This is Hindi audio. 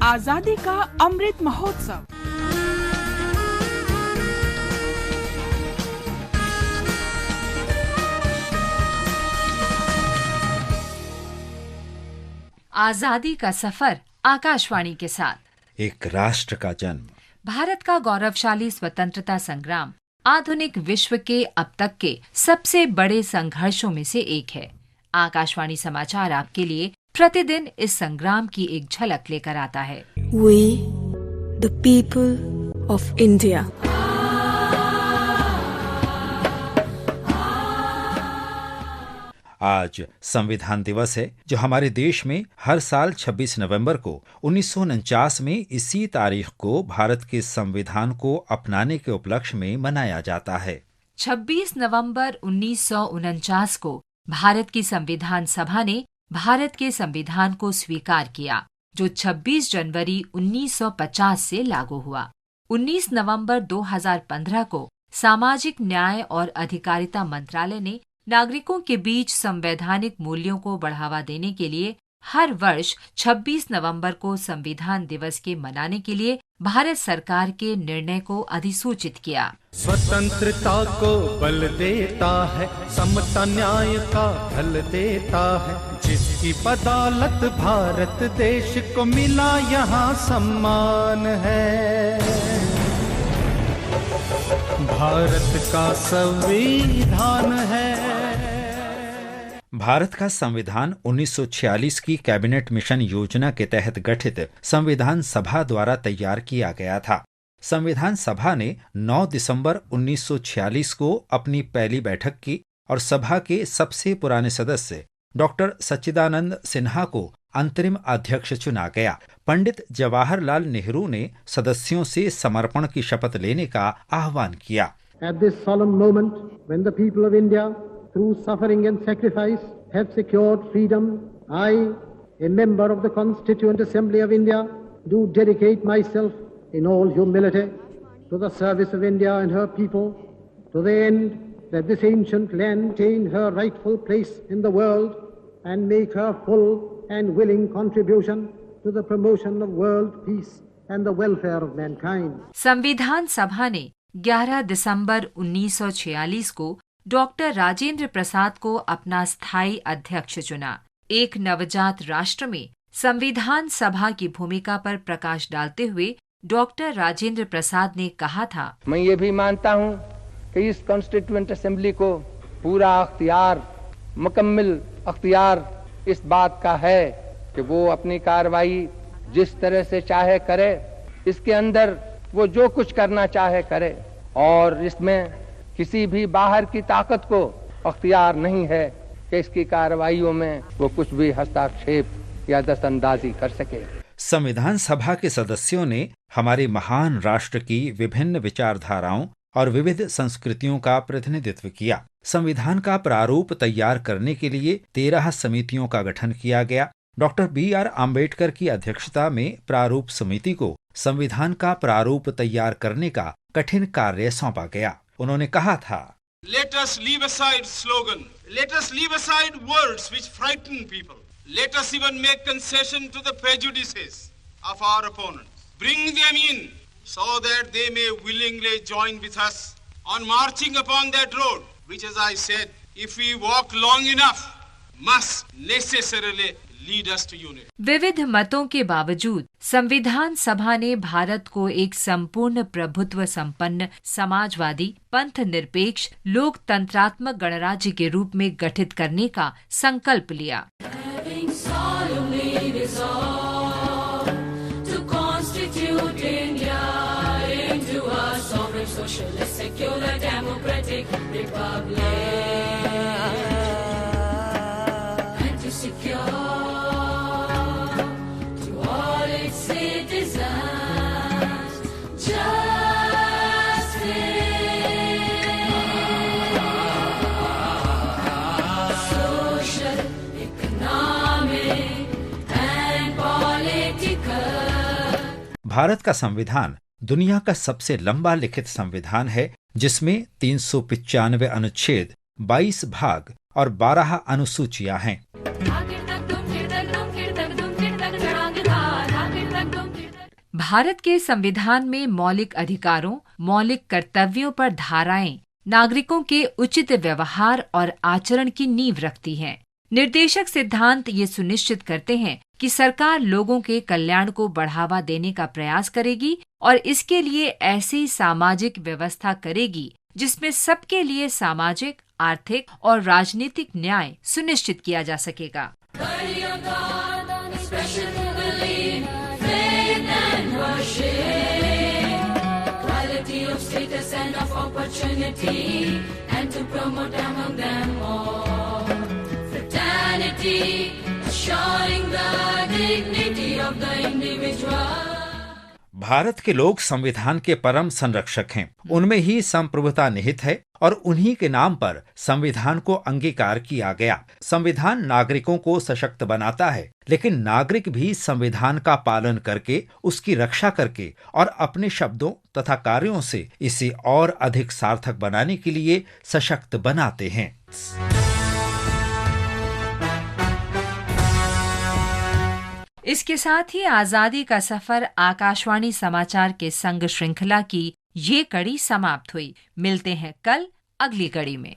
आजादी का अमृत महोत्सव। आजादी का सफर आकाशवाणी के साथ। एक राष्ट्र का जन्म। भारत का गौरवशाली स्वतंत्रता संग्राम आधुनिक विश्व के अब तक के सबसे बड़े संघर्षों में से एक है। आकाशवाणी समाचार आपके लिए प्रतिदिन इस संग्राम की एक झलक लेकर आता है। We, the people of India. आज संविधान दिवस है, जो हमारे देश में हर साल 26 नवंबर को 1949 में इसी तारीख को भारत के संविधान को अपनाने के उपलक्ष्य में मनाया जाता है। 26 नवंबर 1949 को भारत की संविधान सभा ने भारत के संविधान को स्वीकार किया, जो 26 जनवरी 1950 से लागू हुआ। 19 नवंबर 2015 को सामाजिक न्याय और अधिकारिता मंत्रालय ने नागरिकों के बीच संवैधानिक मूल्यों को बढ़ावा देने के लिए हर वर्ष 26 नवंबर को संविधान दिवस के मनाने के लिए भारत सरकार के निर्णय को अधिसूचित किया। स्वतंत्रता को बल देता है, समता न्याय का ढल देता है, जिसकी बदौलत भारत देश को मिला यहाँ सम्मान है। भारत का संविधान है। भारत का संविधान 1946 की कैबिनेट मिशन योजना के तहत गठित संविधान सभा द्वारा तैयार किया गया था। संविधान सभा ने 9 दिसंबर 1946 को अपनी पहली बैठक की और सभा के सबसे पुराने सदस्य डॉक्टर सच्चिदानंद सिन्हा को अंतरिम अध्यक्ष चुना गया। पंडित जवाहरलाल नेहरू ने सदस्यों से समर्पण की शपथ लेने का आह्वान किया। At this solemn moment, when the people of India, through suffering and sacrifice, have secured freedom, I, a member of the Constituent Assembly of India, do dedicate myself in all humility to the service of India and her people, to the end that this ancient land attain her rightful place in the world and make her full and willing contribution to the promotion of world peace and the welfare of mankind. संविधान सभा ने 11 दिसंबर 1946 को डॉक्टर राजेंद्र प्रसाद को अपना स्थायी अध्यक्ष चुना। एक नवजात राष्ट्र में संविधान सभा की भूमिका पर प्रकाश डालते हुए डॉक्टर राजेंद्र प्रसाद ने कहा था, मैं ये भी मानता हूँ कि इस कॉन्स्टिट्यूएंट असेंबली को पूरा अख्तियार, मुकम्मल अख्तियार इस बात का है कि वो अपनी कार्रवाई जिस तरह से चाहे करे, इसके अंदर वो जो कुछ करना चाहे करे, और इसमें किसी भी बाहर की ताकत को अख्तियार नहीं है कि इसकी कार्रवाइयों में वो कुछ भी हस्तक्षेप या दस्तंदाजी कर सके। संविधान सभा के सदस्यों ने हमारे महान राष्ट्र की विभिन्न विचारधाराओं और विविध संस्कृतियों का प्रतिनिधित्व किया। संविधान का प्रारूप तैयार करने के लिए 13 समितियों का गठन किया गया। Doctor B.R. आम्बेडकर की अध्यक्षता में प्रारूप समिति को संविधान का प्रारूप तैयार करने का कठिन कार्य सौंपा गया। उन्होंने कहा था, Let us leave aside slogan. Let us leave aside words which frighten people. Let us even make concession to the prejudices of our opponents. Bring them in so that they may willingly join with us on marching upon that road, which, as I said, if we walk long enough, must necessarily lead us to unity. विविध मतों के बावजूद संविधान सभा ने भारत को एक संपूर्ण प्रभुत्व संपन्न समाजवादी, पंथ निरपेक्ष, लोकतंत्रात्मक गणराज्य के रूप में गठित करने का संकल्प लिया। भारत का संविधान दुनिया का सबसे लंबा लिखित संविधान है, जिसमें 395 अनुच्छेद, 22 भाग और 12 अनुसूचियां हैं। भारत के संविधान में मौलिक अधिकारों, मौलिक कर्तव्यों पर धाराएं नागरिकों के उचित व्यवहार और आचरण की नींव रखती हैं। निर्देशक सिद्धांत ये सुनिश्चित करते हैं कि सरकार लोगों के कल्याण को बढ़ावा देने का प्रयास करेगी और इसके लिए ऐसी सामाजिक व्यवस्था करेगी जिसमें सबके लिए सामाजिक, आर्थिक और राजनीतिक न्याय सुनिश्चित किया जा सकेगा। भारत के लोग संविधान के परम संरक्षक हैं। उनमें ही संप्रभुता निहित है और उन्हीं के नाम पर संविधान को अंगीकार किया गया। संविधान नागरिकों को सशक्त बनाता है, लेकिन नागरिक भी संविधान का पालन करके, उसकी रक्षा करके और अपने शब्दों तथा कार्यों से इसे और अधिक सार्थक बनाने के लिए सशक्त बनाते हैं। इसके साथ ही आजादी का सफर आकाशवाणी समाचार के संग श्रृंखला की ये कड़ी समाप्त हुई। मिलते हैं कल अगली कड़ी में।